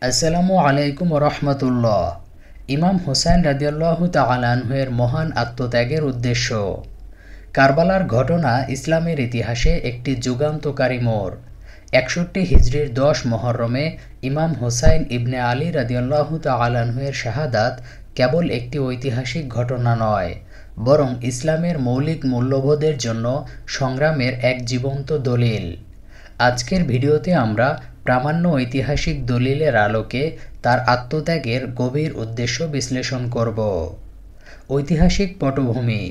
আসসালামু আলাইকুম রহমতুল্লাহ। ইমাম হুসাইন রাদিয়াল্লাহু তাআলা আনহু-এর মহান আত্মত্যাগের উদ্দেশ্য। কারবালার ঘটনা ইসলামের ইতিহাসে একটি যুগান্তকারী মোড়। ৬১ হিজরির ১০ মুহররমে ইমাম হুসাইন ইবনে আলী রাদিয়াল্লাহু তাআলা আনহু-এর শাহাদাত কেবল একটি ঐতিহাসিক ঘটনা নয়, বরং ইসলামের মৌলিক মূল্যবোধের জন্য সংগ্রামের এক জীবন্ত দলিল। আজকের ভিডিওতে আমরা প্রামাণ্য ঐতিহাসিক দলিলের আলোকে তার আত্মত্যাগের গভীর উদ্দেশ্য বিশ্লেষণ করব। ঐতিহাসিক পটভূমি: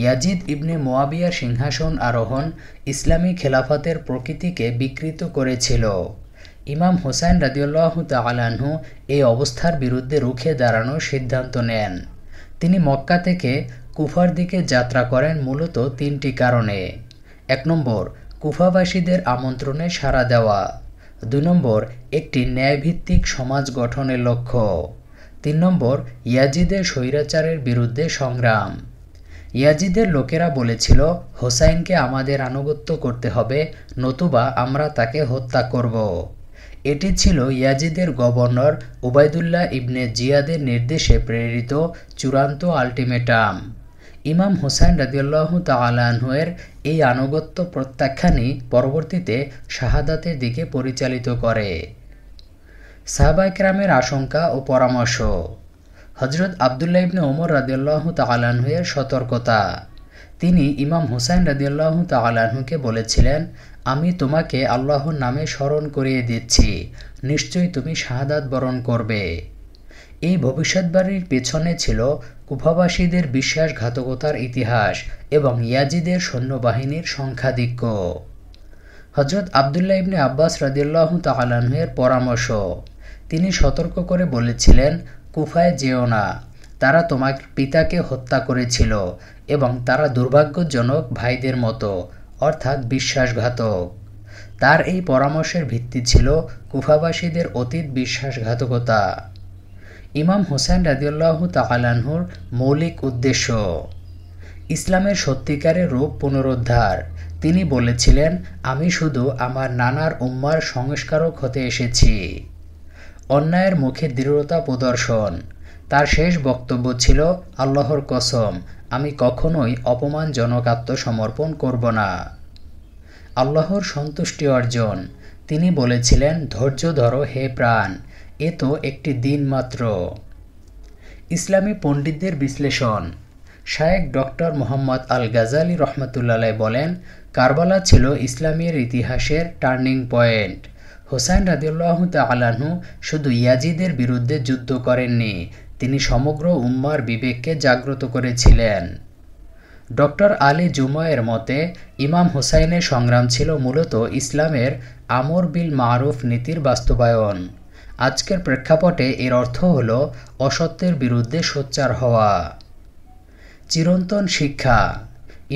ইয়াজিদ ইবনে মুয়াবিয়ার সিংহাসন আরোহণ ইসলামী খেলাফতের প্রকৃতিকে বিকৃত করেছিল। ইমাম হুসাইন রাদিয়াল্লাহু তাআলা আনহু এই অবস্থার বিরুদ্ধে রুখে দাঁড়ানোর সিদ্ধান্ত নেন। তিনি মক্কা থেকে কুফার দিকে যাত্রা করেন মূলত তিনটি কারণে। ১ নম্বর, কুফাবাসীদের আমন্ত্রণে সাড়া দেওয়া। ২ নম্বর, একটি ন্যায়ভিত্তিক সমাজ গঠনের লক্ষ্য। ৩ নম্বর, ইয়াজিদের স্বৈরাচারের বিরুদ্ধে সংগ্রাম। ইয়াজিদের লোকেরা বলেছিল, হোসাইনকে আমাদের আনুগত্য করতে হবে, নতুবা আমরা তাকে হত্যা করব। এটি ছিল ইয়াজিদের গভর্নর উবাইদুল্লাহ ইবনে জিয়াদের নির্দেশে প্রেরিত চূড়ান্ত আল্টিমেটাম। ইমাম হুসাইন রাদিয়াল্লাহু তাআলা আনহু-এর এই আনুগত্য প্রত্যাখ্যানই পরবর্তীতে শাহাদাতের দিকে পরিচালিত করে। সাহাবায়ে কেরামের আশঙ্কা ও পরামর্শ: হযরত আবদুল্লাহ ইবনে ওমর রাদিয়াল্লাহু তাআলা আনহু-এর সতর্কতা। তিনি ইমাম হুসাইন রাদিয়াল্লাহু তাআলা আনহুকে বলেছিলেন, আমি তোমাকে আল্লাহর নামে স্মরণ করিয়ে দিচ্ছি, নিশ্চয়ই তুমি শাহাদাত বরণ করবে। এই ভবিষ্যদ্বাণীর পেছনে ছিল কুফাবাসীদের বিশ্বাসঘাতকতার ইতিহাস এবং ইয়াজিদের সৈন্যবাহিনীর সংখ্যাধিক্য। হযরত আবদুল্লাহ ইবনে আব্বাস রাদিয়াল্লাহু তাআলা আনহু-এর পরামর্শ: তিনি সতর্ক করে বলেছিলেন, কুফায় যেও না, তারা তোমার পিতাকে হত্যা করেছিল এবং তারা দুর্ভাগ্যজনক ভাইদের মতো, অর্থাৎ বিশ্বাসঘাতক। তার এই পরামর্শের ভিত্তি ছিল কুফাবাসীদের অতীত বিশ্বাসঘাতকতা। ইমাম হুসাইন রাদিয়াল্লাহু তাআলা আনহুর মৌলিক উদ্দেশ্য: ইসলামের সত্যিকারের রূপ পুনরুদ্ধার। তিনি বলেছিলেন, আমি শুধু আমার নানার উম্মার সংস্কারক হতে এসেছি। অন্যায়ের মুখে দৃঢ়তা প্রদর্শন। তার শেষ বক্তব্য ছিল, আল্লাহর কসম, আমি কখনোই অপমানজনক আত্মসমর্পণ করব না। আল্লাহর সন্তুষ্টি অর্জন। তিনি বলেছিলেন, ধৈর্য ধরো হে প্রাণ, এ তো একটি দিন মাত্র। ইসলামী পণ্ডিতদের বিশ্লেষণ: শায়েখ ডক্টর মুহাম্মদ আল গাজালি রহমতুল্লাহ আলাইহি বলেন, কারবালা ছিল ইসলামের ইতিহাসের টার্নিং পয়েন্ট। হুসাইন রাদিয়াল্লাহু তাআলা আনহু শুধু ইয়াজিদের বিরুদ্ধে যুদ্ধ করেননি, তিনি সমগ্র উম্মার বিবেককে জাগ্রত করেছিলেন। ডক্টর আলী জুমা-এর মতে, ইমাম হুসাইনের সংগ্রাম ছিল মূলত ইসলামের আমর বিল মারুফ নীতির বাস্তবায়ন। আজকের প্রেক্ষাপটে এর অর্থ হল অসত্যের বিরুদ্ধে সোচ্চার হওয়া। চিরন্তন শিক্ষা: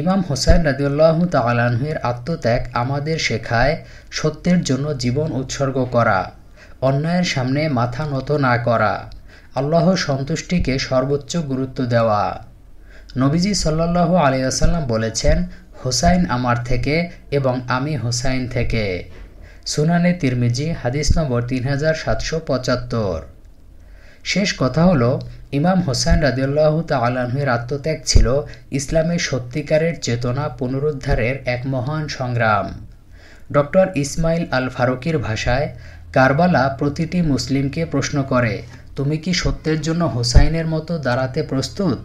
ইমাম হুসাইন রাদিয়াল্লাহু তাআলা আনহু-এর আত্মত্যাগ আমাদের শেখায় সত্যের জন্য জীবন উৎসর্গ করা, অন্যায়ের সামনে মাথা নত না করা, আল্লাহর সন্তুষ্টিকে সর্বোচ্চ গুরুত্ব দেওয়া। নবীজি সাল্লাল্লাহু আলাইহি ওয়াসাল্লাম বলেছেন, হুসাইন আমার থেকে এবং আমি হুসাইন থেকে। সুনানে তিরমিজি হাদিস নম্বর 3775। শেষ কথা হলো, ইমাম হুসাইন রাদিয়াল্লাহু তাআলা আনহু-এর আত্মত্যাগ ছিল ইসলামের সত্যিকারের চেতনা পুনরুদ্ধারের এক মহান সংগ্রাম। ডক্টর ইসমাইল আল ফারুকির ভাষায়, কারবালা প্রতিটি মুসলিমকে প্রশ্ন করে, তুমি কি সত্যের জন্য হুসাইনের মতো দাঁড়াতে প্রস্তুত?